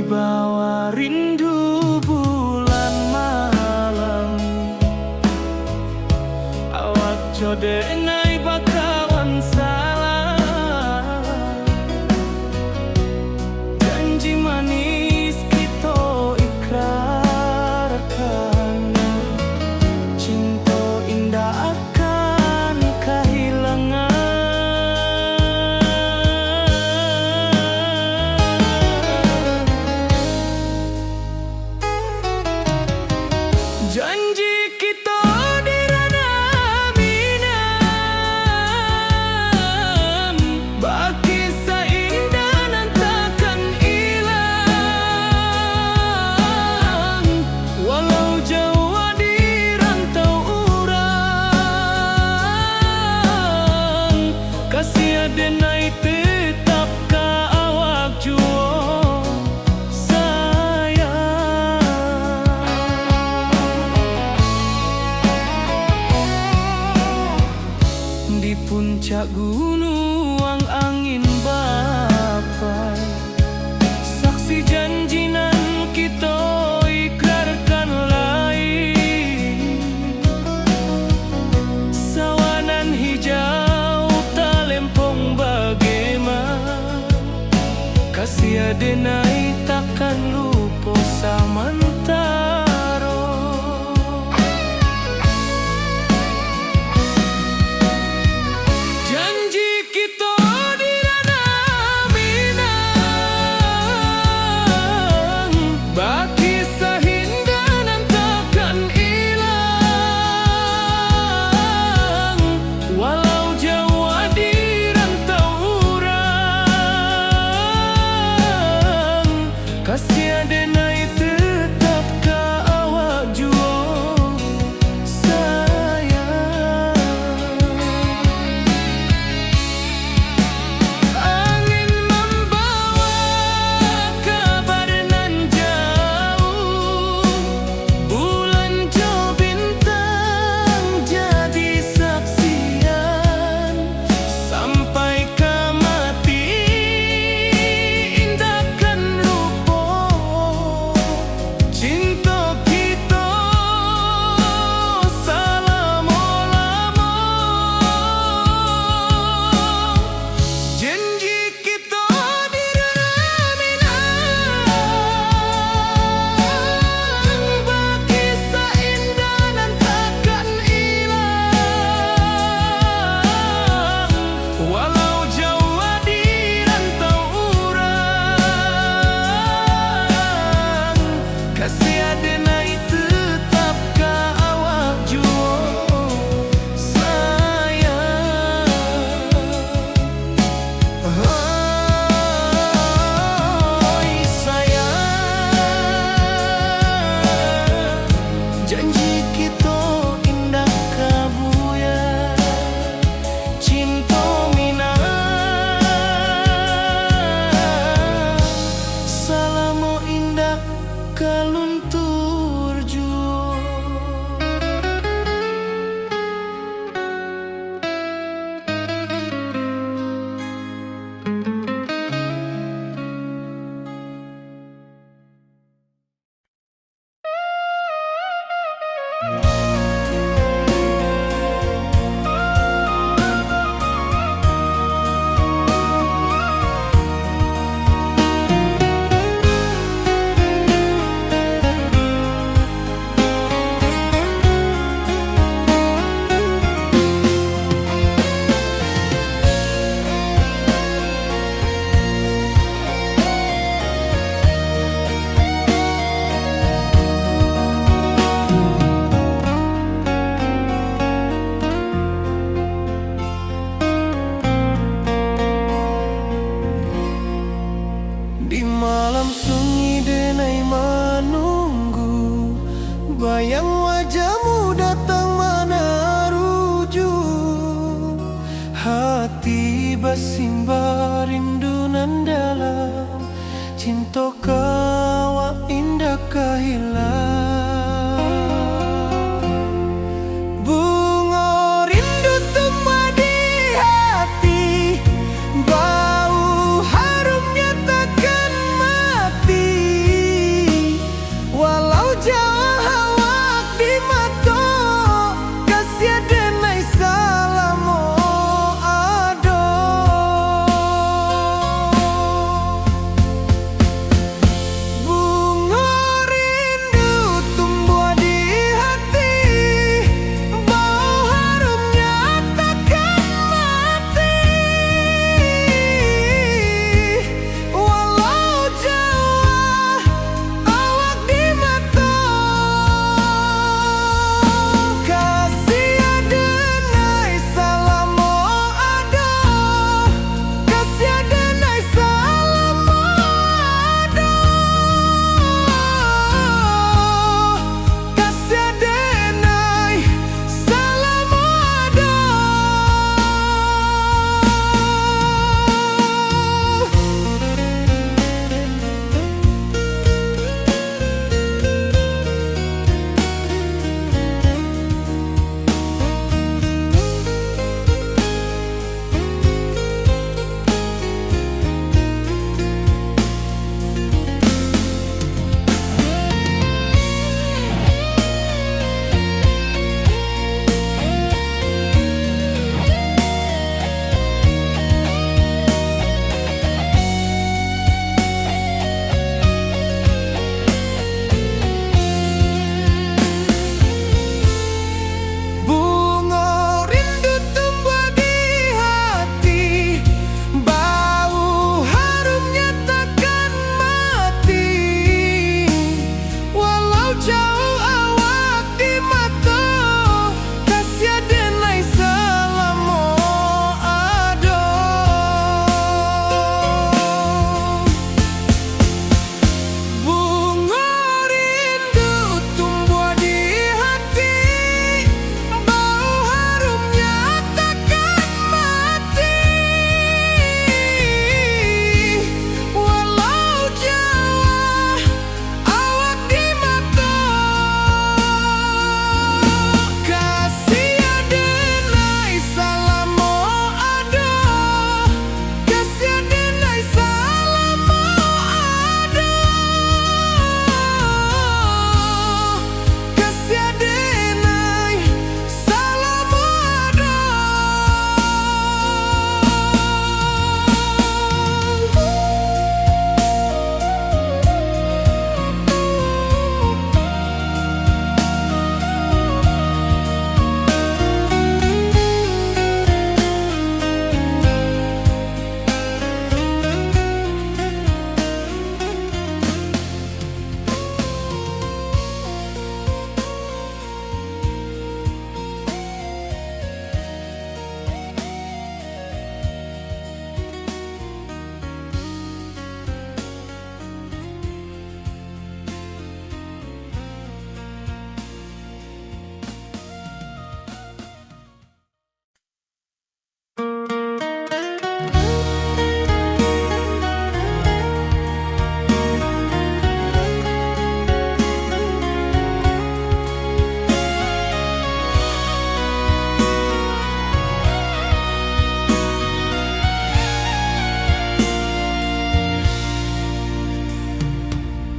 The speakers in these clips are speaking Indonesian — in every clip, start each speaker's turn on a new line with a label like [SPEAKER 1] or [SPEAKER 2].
[SPEAKER 1] Wibawa rindu bulan malam, awak code ngai bakawan salah. Janji manis kita ikrarkan, cinta indah akan kehilangan. Janji kita di ranah minam, baki seindah nan takkan hilang. Walau jauh di rantau urang, kasih adenai tetap ka awak jua. Di puncak gunung angin bapai, saksi janji nan kita ikrarkan lain. Sawanan hijau talempong bagaimana, kasih adenai takkan lupa samantara. Janji kita di ranah minang, baki sahindah nan takkan hilang. Walau jauh di rantau urang, kasih adenai tetap ka awak jua sayang. Angin membawa kabar nan jauh, bulan jo bintang jadi saksian. Sampai ke mati indahkan lupa, cinta kita selama-lama. Janji kita di ranah minang, baki seindah nan takkan hilang. Walau jauh di rantau urang, kasih adenai tetap ka awak jua sayang. Oi sayang, janji kita indah kabuya, cinta minang, salamo indah kaluntur jua. Di malam sunyi denai menunggu, bayang wajahmu datang meneruju. Hati bersimba rindu nan dalam, cinta kawa indah kehilang. Bunga rindu tumbuh di hati, bau harumnya takkan mati.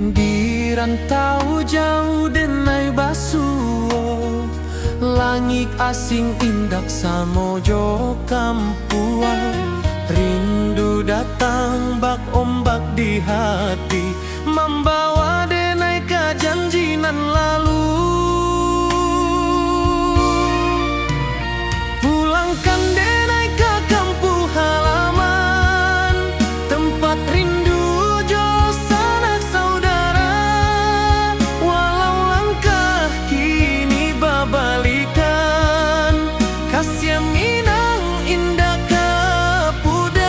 [SPEAKER 1] Di rantau jauh denai basuo, langit asing indak samojo kampuang. Rindu datang bak ombak di hati, membawa denai ke janji nan lalu. Pulangkan denai ke kampung halaman, tempat rindu jo sanak saudara. Walau langkah kini babalikan, kasih minang indah kapudar.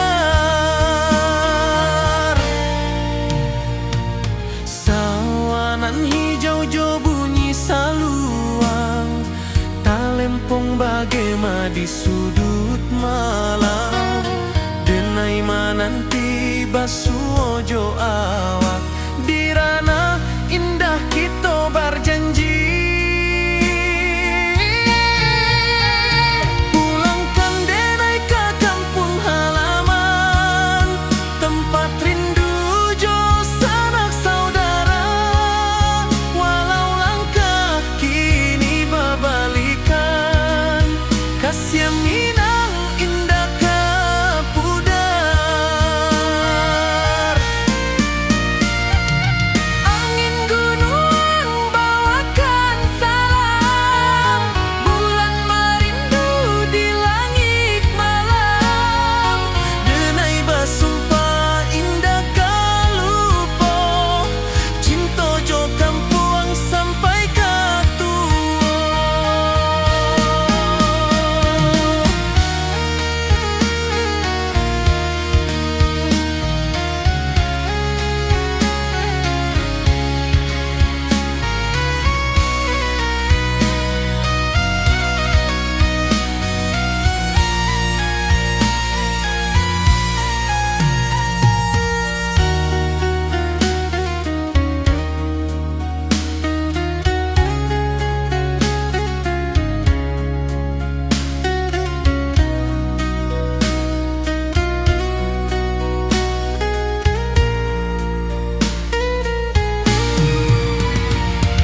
[SPEAKER 1] Sawanan hijau jo bunyi saluang, talempong bagema di sudut malam. Denai mananti basuo jo awak, di ranah indah kita berjanji. Pulangkan denai ke kampung halaman, tempat rindu jo sanak saudara. Walau langkah kini babalikan, kasih minang indah kapudar. Angin gunung bawakan salam, bulan merindu di langit malam. Denai basumpah indah kalupo, cinta jo kampuang sampai ke tua.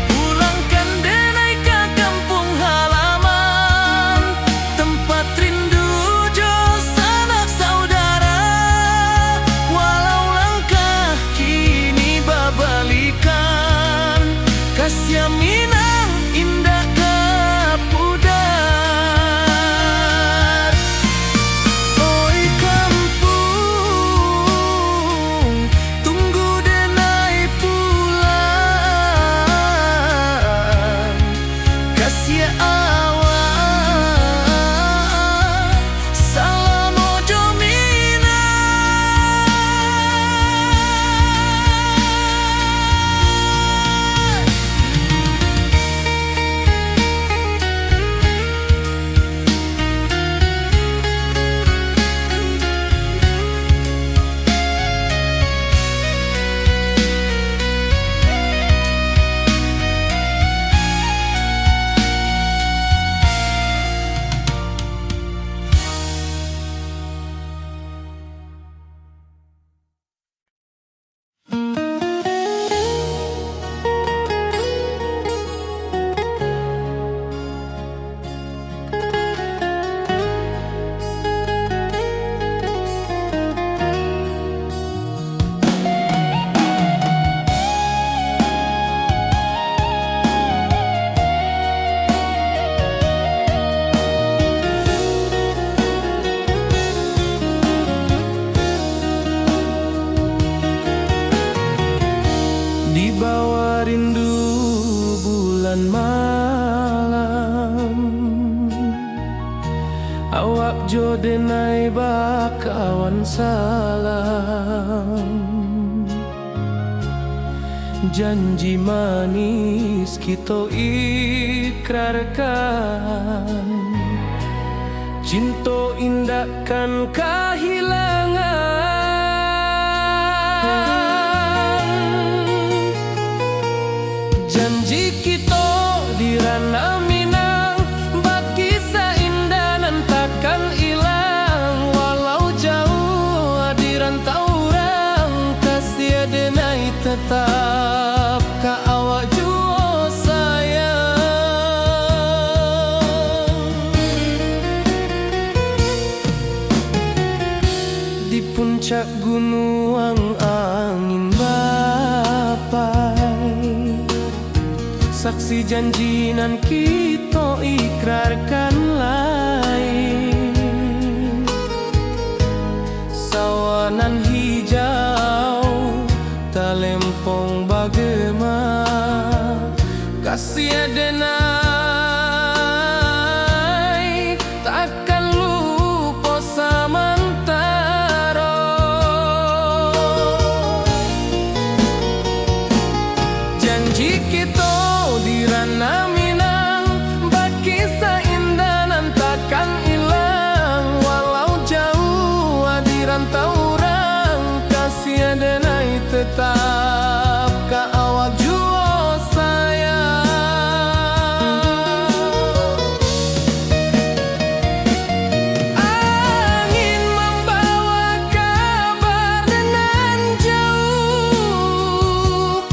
[SPEAKER 1] Pulangkan denai ke kampung halaman, tempat rindu jo sanak saudara. Walau langkah kini babalikan, kasih minang indah kapudar. Oi kampung, tunggu denai pulang. Kasih awak, salam ojo minang. Di bawah rindu bulan malam, awak jo denai bakawan salam. Janji manis kita ikrarkan, cinta indahkan kehilangan. Janji kita di ranah Minang, bagi seindah nan takkan hilang. Walau jauh di rantau orang, kasih denai tetap ka awak jua sayang. Di puncak gunung angin bapai, saksi janjinan kita ikrarkan lain. Sawanan hijau talempong bagema, kasih adenai takkan lupa samantara. Janji kita di ranah Minang, berkisah indah nan takkan hilang. Walau jauh di rantau orang, kasih adenai tetap ka awak jua sayang. Angin membawa kabar dengan jauh,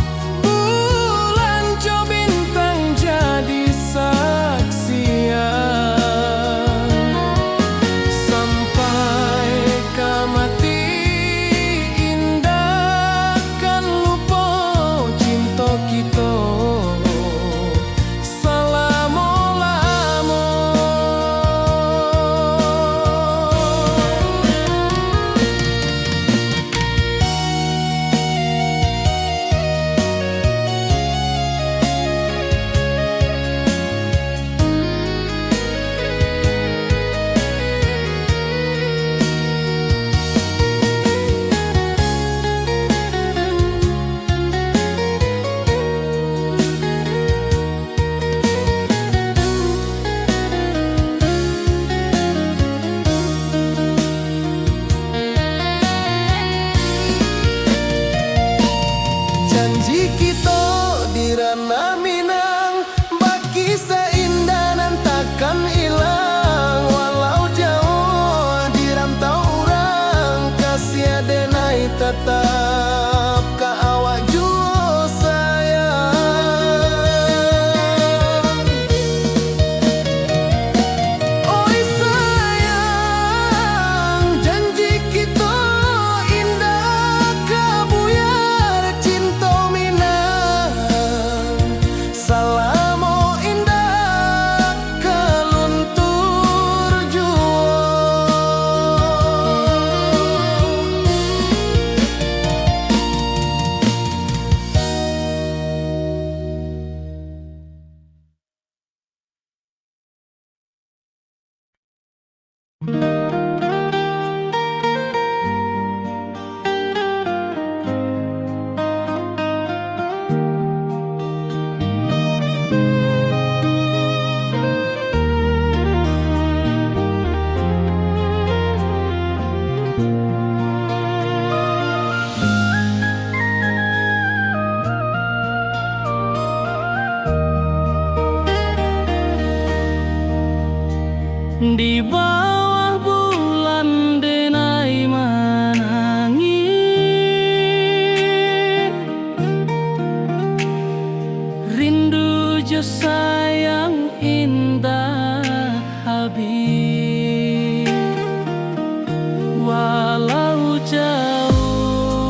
[SPEAKER 1] bulan jo bintang jadi saksian. Sampai ke mati indah kan lupa cinta kita selama-lama. Janji kita di ranah Minang, berkisah indah nan takkan hilang. Walau jauh di rantau orang, kasih adenai tetap ka awak jua sayang. Oi sayang, janji kita indah kabuyar cinta Minang. Salamo indah kaluntur jua. Di bawah bulan denai menangi, rindu jo sayang indah habis. Walau jauh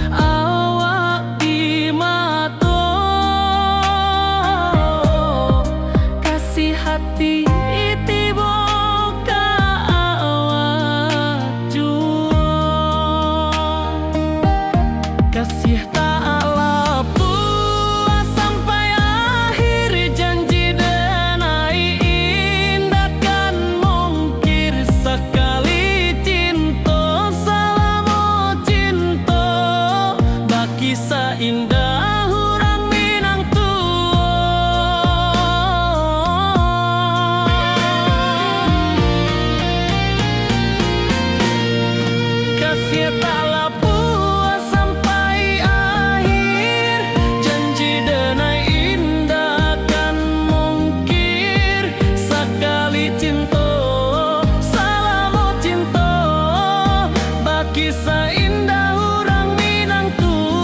[SPEAKER 1] awak di mata, kasih hati kasih tak lepas sampai akhir. Janji denai indah kan mungkir sekali cinta. Salamo cinta berkisah indah orang Minang tua. Kasih tak kisah indah orang Minang tua.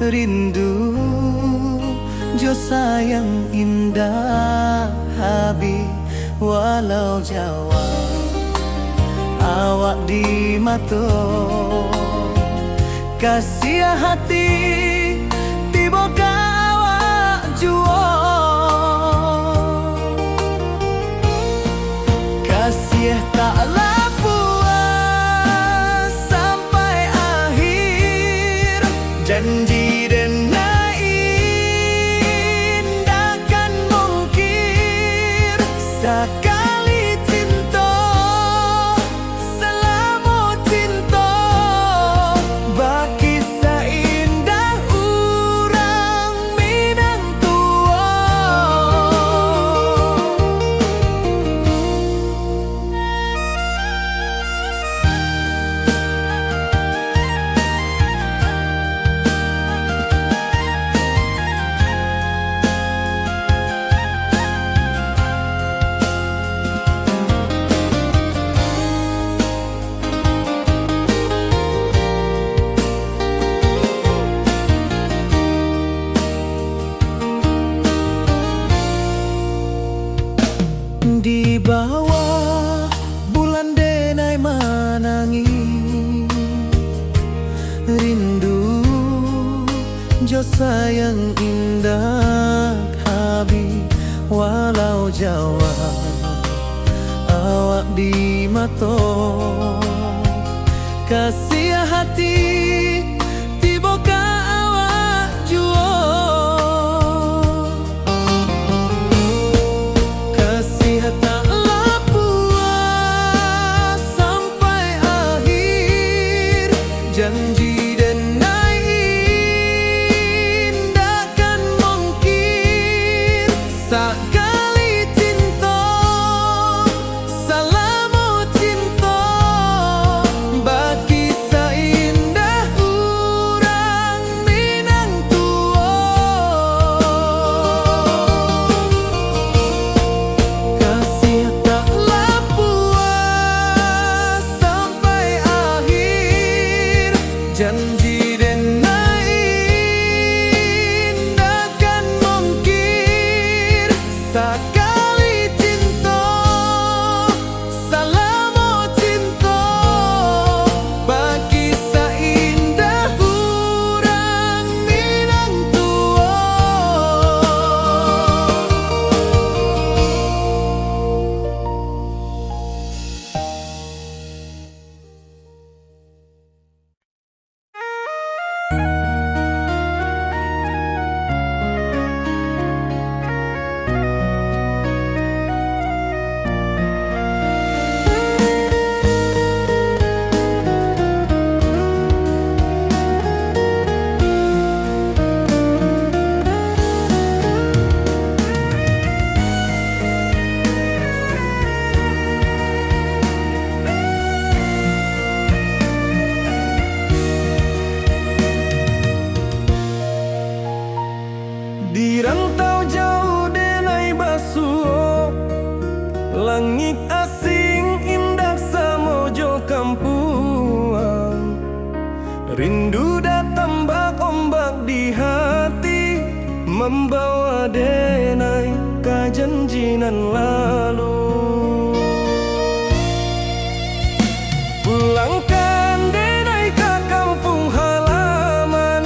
[SPEAKER 1] rindu jo sayang indah habi walau Jawa awak di mato kasih hati tiba ka awak juo kasih taklah puas sampai akhir janji denai indakan mungkir sekali cinta selama cinta baki seindah urang Minang tua. Di bawah bulan denai manangi rindu jo sayang indah habi walau Jawa awak di mato kasih hati tiba ka awak juo taklah puas sampai akhir janji denai indakan mungkir sekali cinta selama cinta baki seindah urang Minang tua kasih taklah puas sampai akhir janji denai indakan mungkir sekali cinta selama cinta baki seindah urang Minang tua. Di rantau jauh denai basuh langit asing indah samojo kampuang rindu datang bak ombak di hati membawa denai ke janjinan lalu pulangkan denai ke kampung halaman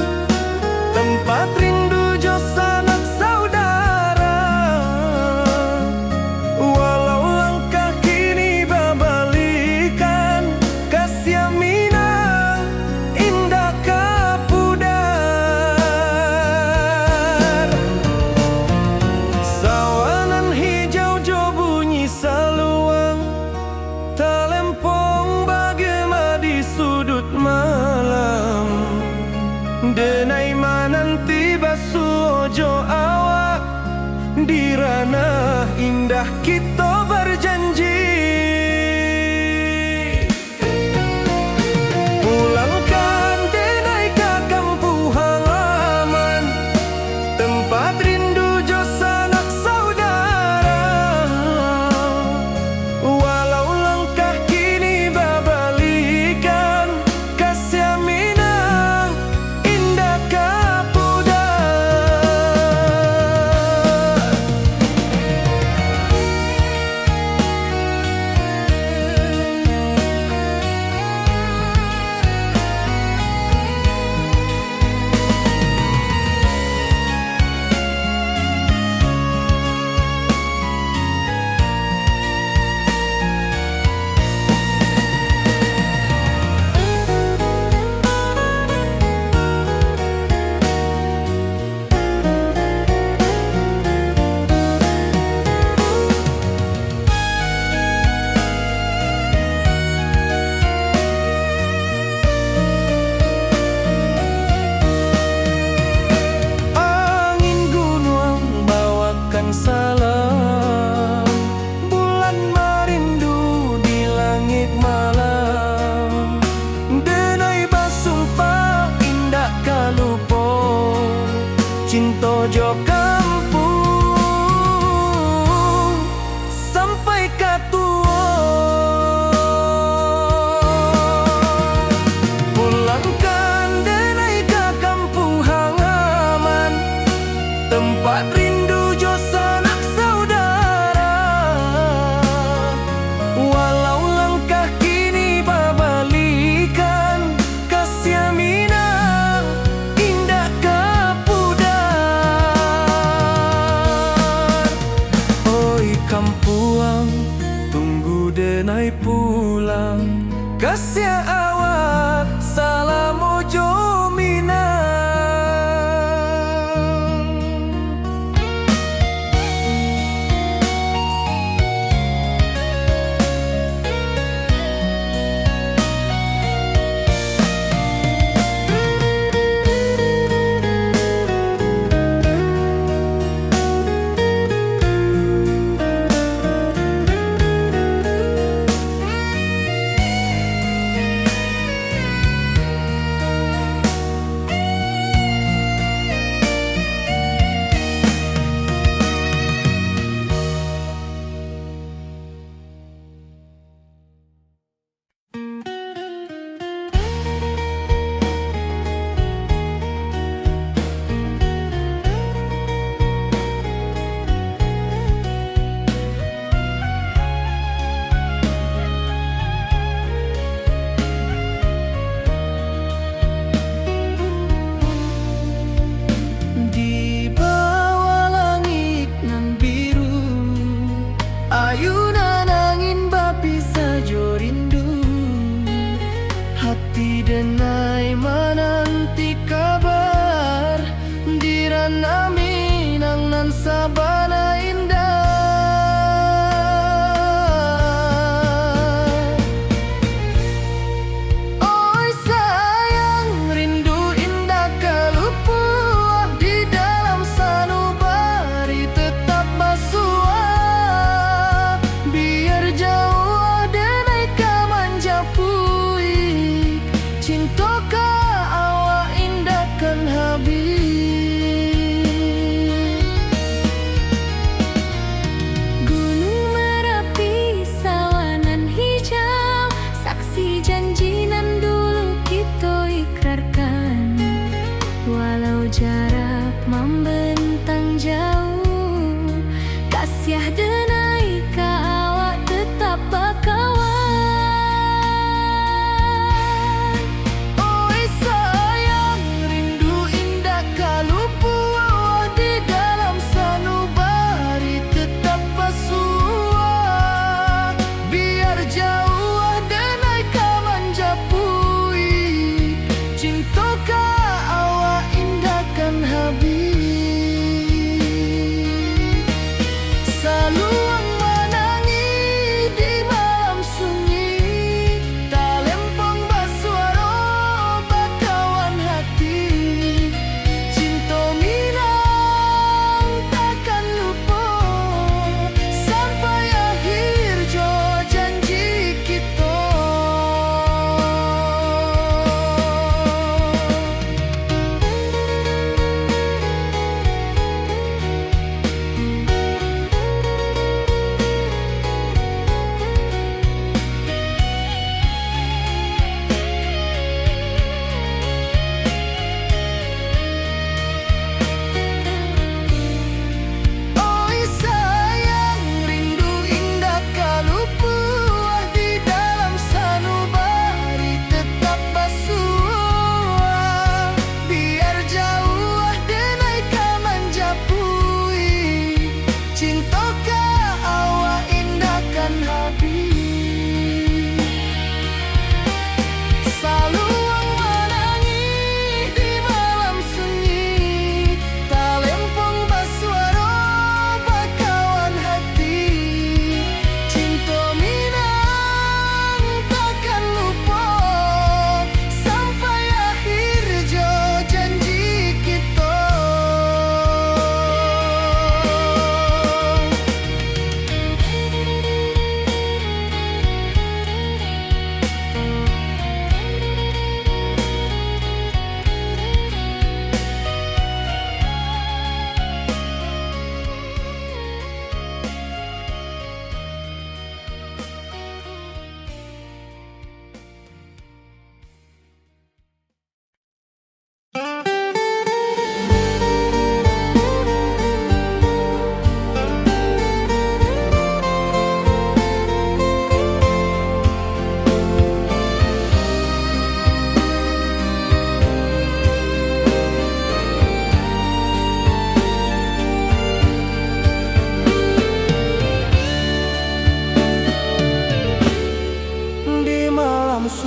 [SPEAKER 1] tempat rindu jo sanak saudara walau langkah kini babalikan kasih Minang indah kapudar sawanan hijau jo bunyi saluang talempong bagema di sudut malam denai mananti basuh jo awak di ranah indah kita berjanji pulangkan denai ke kampung halaman tempat rindu jo sanak saudara walau langkah kini babalikan kasih Minang indah kapudar. mojo kampung sampai katua. Pulangkan denai ke kampung halaman, tempat rindu jo sanak saudara. Walau langkah kini babalikan, kasih Minang indah kepudar. Oi kampuang, tunggu denai pulang, kasih awak salam mojo Minang. Di bawah langit nan biru, ayunan angin bapi sajo rindu. Hati denai menanti kabar, di ranah Minang nan sabana indah. Oi sayang, rindu indah kalupuah, di dalam sanubari tetap basuah. Biar jauh denai ka manjapuik, cinta ka awak indah kan habis.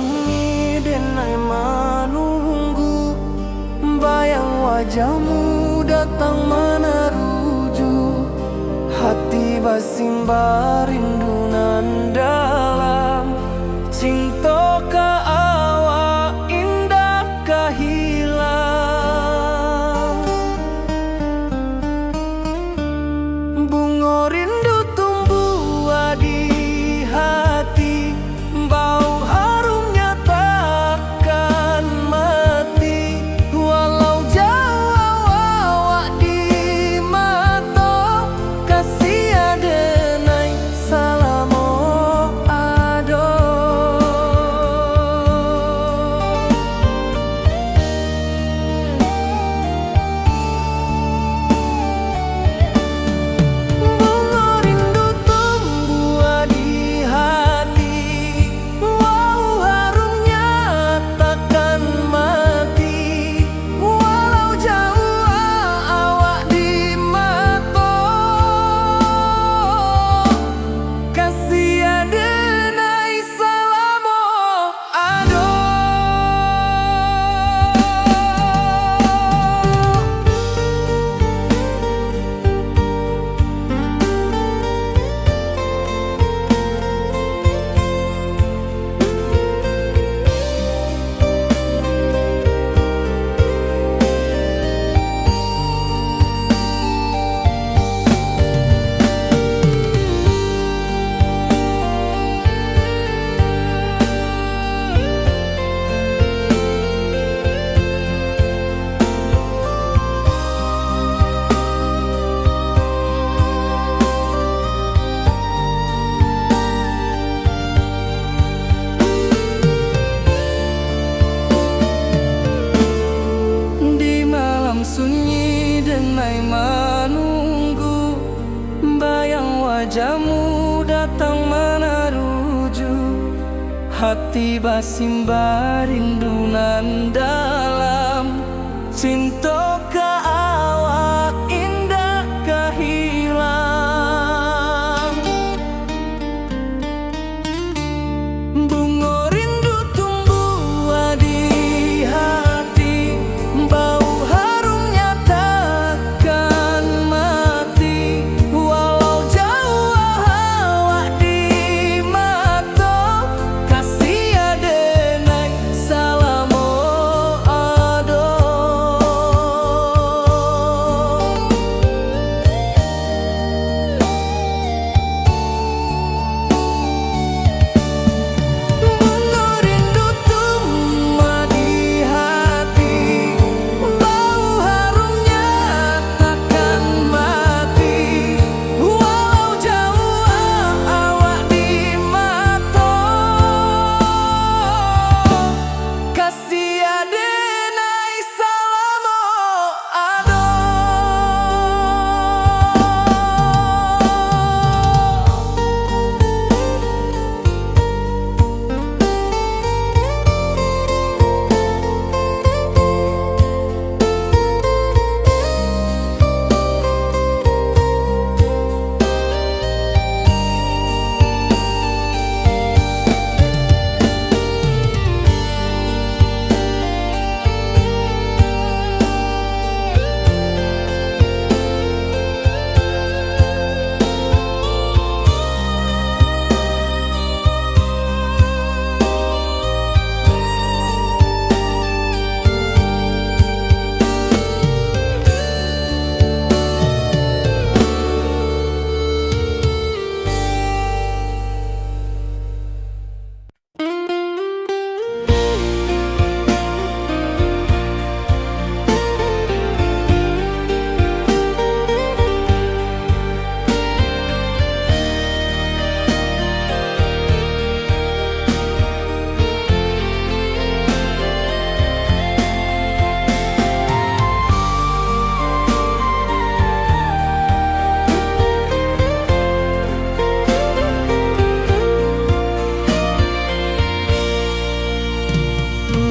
[SPEAKER 1] sunyi denai menunggu, bayang wajahmu datang meneruju. Hati basimba rindu nan dalam, cinta ka awak indah ka hilang. Bunga rindu tumbuh di hati, bau harumnya takkan mati. Walau jauh awak di mata, kasih adenai salamo ado. Bunga rindu tumbuh di hati, wow harumnya takkan mati. Walau jauh awak di mata, kasih adenai salamo ado. Di malam sunyi denai menunggu, bayang wajahmu datang meneruju. Hati basimba rindu nan dalam, cinta ka awak indah ka hilang. Bunga rindu tumbuh di hati, bau harumnya takkan mati. Walau jauh awak di mata, kasih adenai salamo ado. Bunga rindu tumbuh di hati, bau harumnya takkan mati. Walau jauh awak di mata, kasih adenai salamo ado.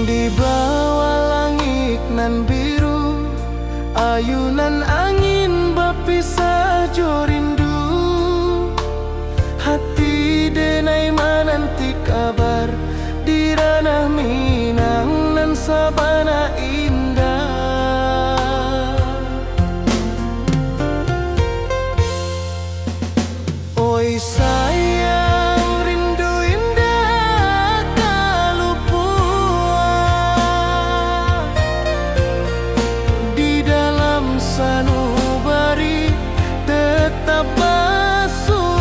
[SPEAKER 1] Di bawah langit nan biru, ayunan angin berpisah jo rindu. Hati denai menanti kabar di ranah sabana indah. Oi sayang, rindu indah kalau puas di dalam sanubari tetap basuh.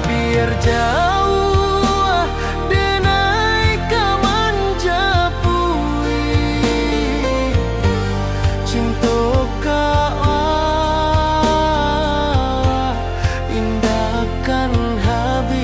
[SPEAKER 1] Biar jauh denai kaman japui cinta indahkan habis.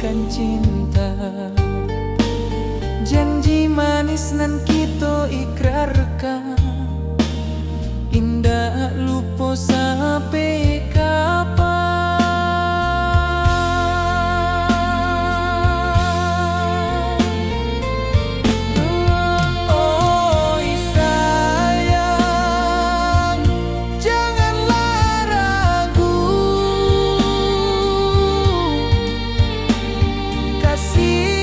[SPEAKER 2] saksikan cinta. Janji manis nan kita ikrarkan, indah lupa sampai kapan. Oi sayang, janganlah ragu, kasih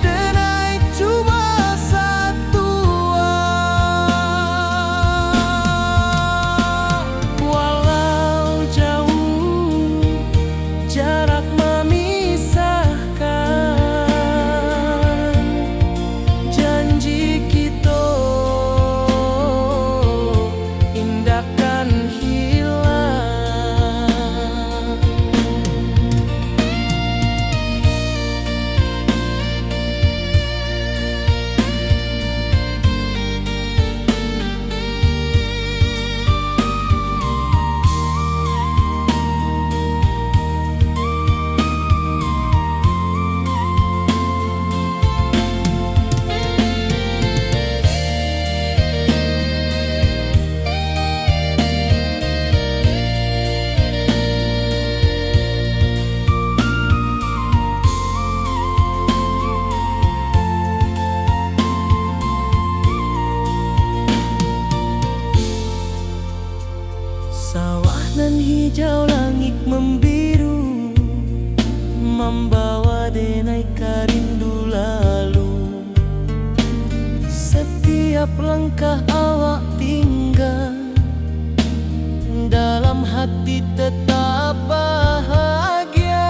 [SPEAKER 2] denai cuma satu. Walau jauh jarak memisahkan, janji kita indahkan hilang. Sawah nan hijau, langit membiru, membawa denai rindu lalu. Setiap langkah awak tinggal, dalam hati tetap bahagia.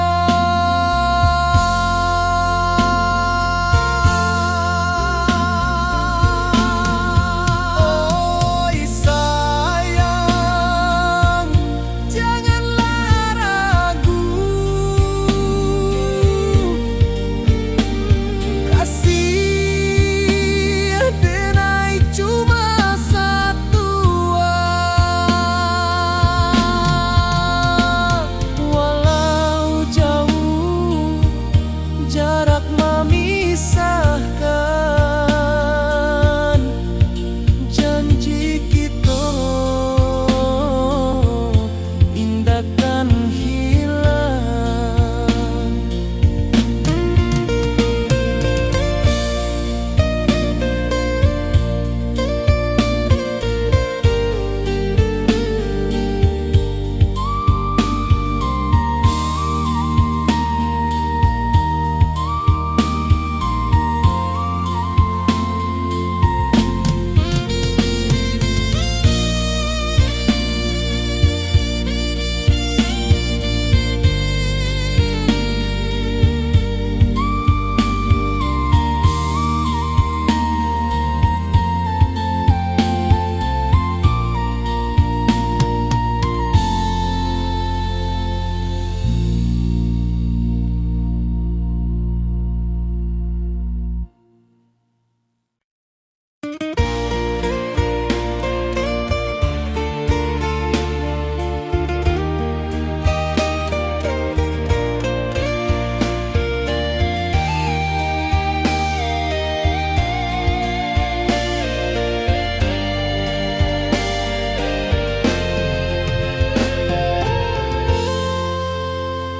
[SPEAKER 2] Oi sayang, janganlah ragu, kasih denai cuma satu. Walau jauh jarak memisahkan, janji kita indahkan hilang.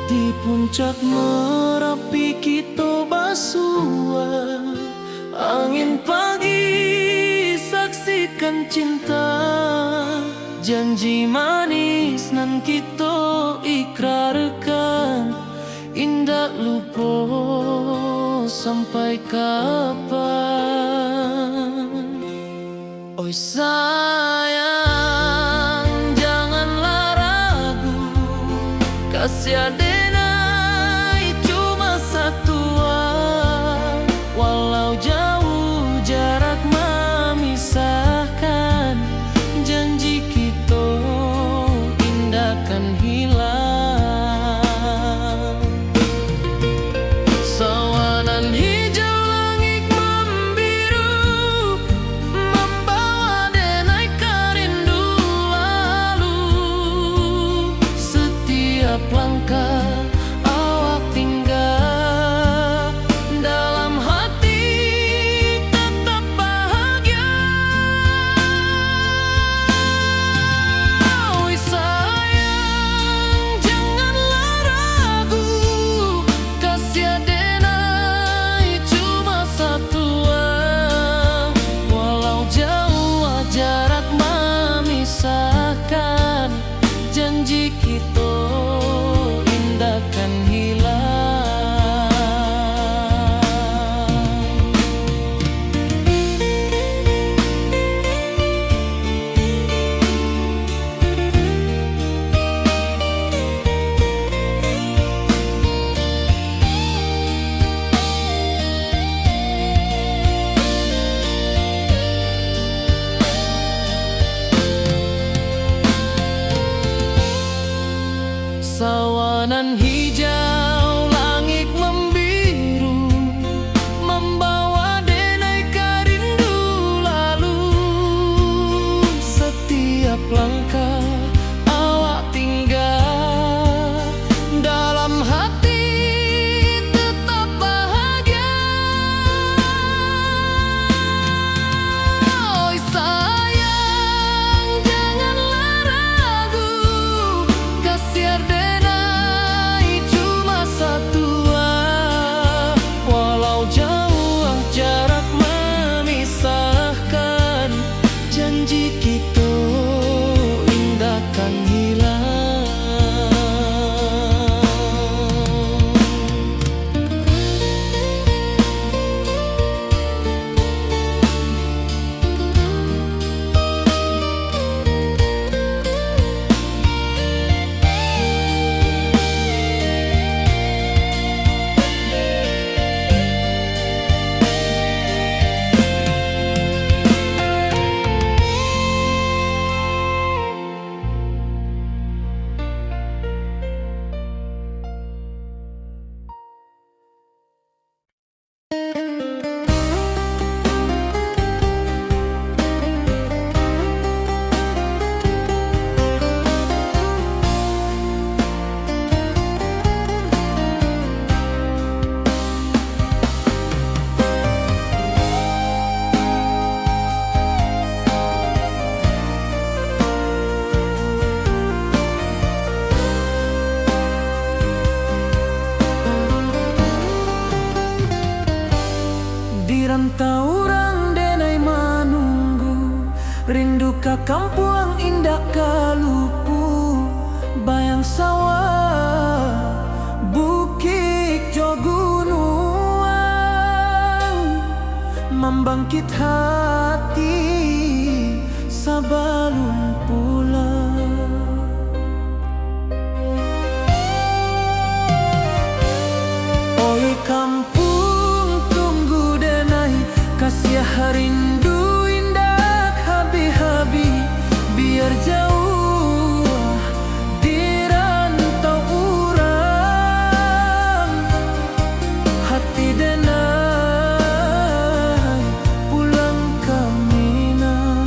[SPEAKER 2] Di puncak Merapi kita bersua, angin pagi saksikan cinta. Janji manis nan kita ikrarkan, indah lupa sampai kapan. Oi sayang, janganlah ragu, kasih denai cuma satu. Walau jauh jarak memisahkan, janji kita indahkan hilang. Sawanan hijau, langit membiru, membawa denai rindu lalu. Setiap langkah Temanan hijau langit membiru, membawa denai rindu lalu. Setiap langkah awak tinggal, dalam hati tetap bahagia. Oi sayang, janganlah ragu, kasih denai cuma satu. Walau jauh jarak memisahkan, janji kita indahkan hilang. Di rantau orang denai menunggu, rindu ka kampung indah kalupu. Bayang sawah, bukit jo gunung, membangkit hati sebelum pulang. Oi kampung tunggu denai, kasih rindu indah habi-habi. Biar jauh di rantau urang, hati denai pulang ke Minang.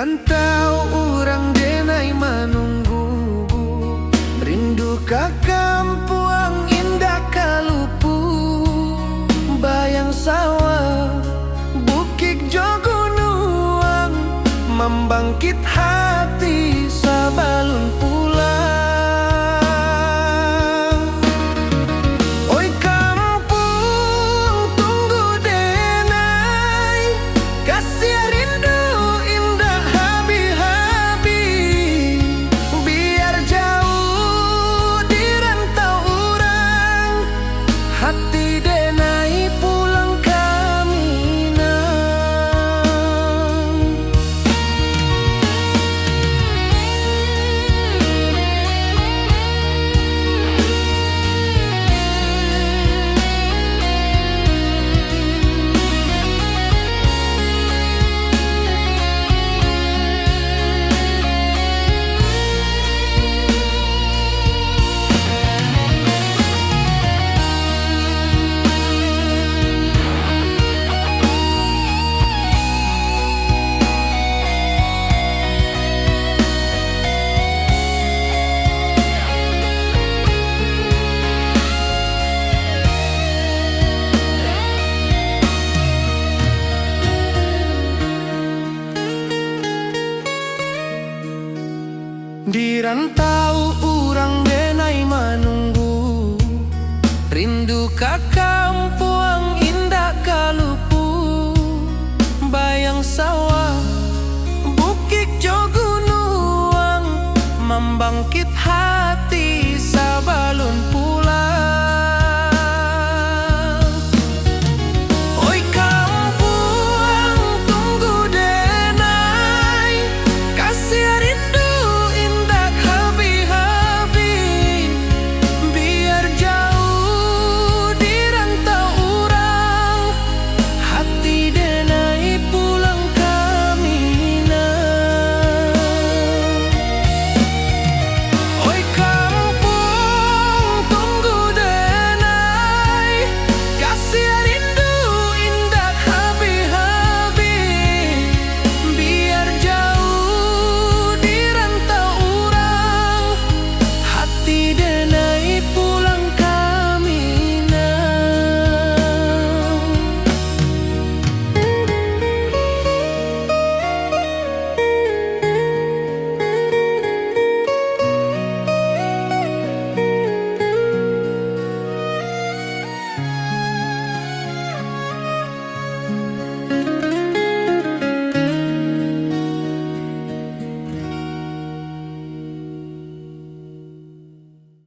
[SPEAKER 2] rantau orang denai menunggu, rindu ka kampung indah kalupu, bayang sawah